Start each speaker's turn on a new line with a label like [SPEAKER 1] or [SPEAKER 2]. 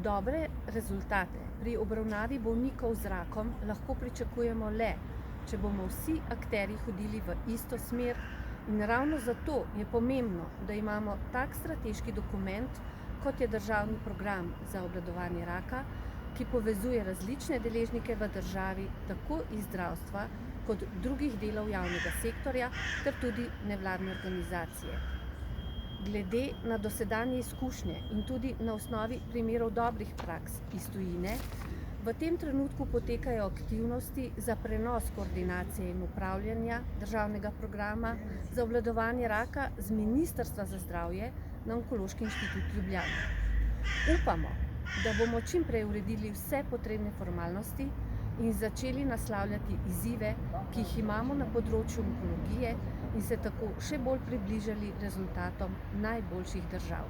[SPEAKER 1] Dobre rezultate pri obravnavi bolnikov z rakom lahko pričakujemo le, če bomo vsi akterji hodili v isto smer, in ravno zato je pomembno, da imamo tak strateški dokument, kot je državni program za obvladovanje raka, ki povezuje različne deležnike v državi, tako iz zdravstva kot drugih delov javnega sektorja ter tudi nevladne organizacije. Glede na dosedanje izkušnje in tudi na osnovi primerov dobrih praks iz tujine, v tem trenutku potekajo aktivnosti za prenos koordinacije in upravljanja državnega programa za obvladovanje raka z Ministrstva za zdravje na Onkološki inštitut Ljubljana. Upamo, da bomo čim prej uredili vse potrebne formalnosti in začeli naslavljati izzive, ki jih imamo na področju onkologije, in se tako še bolj približali rezultatom najboljših držav.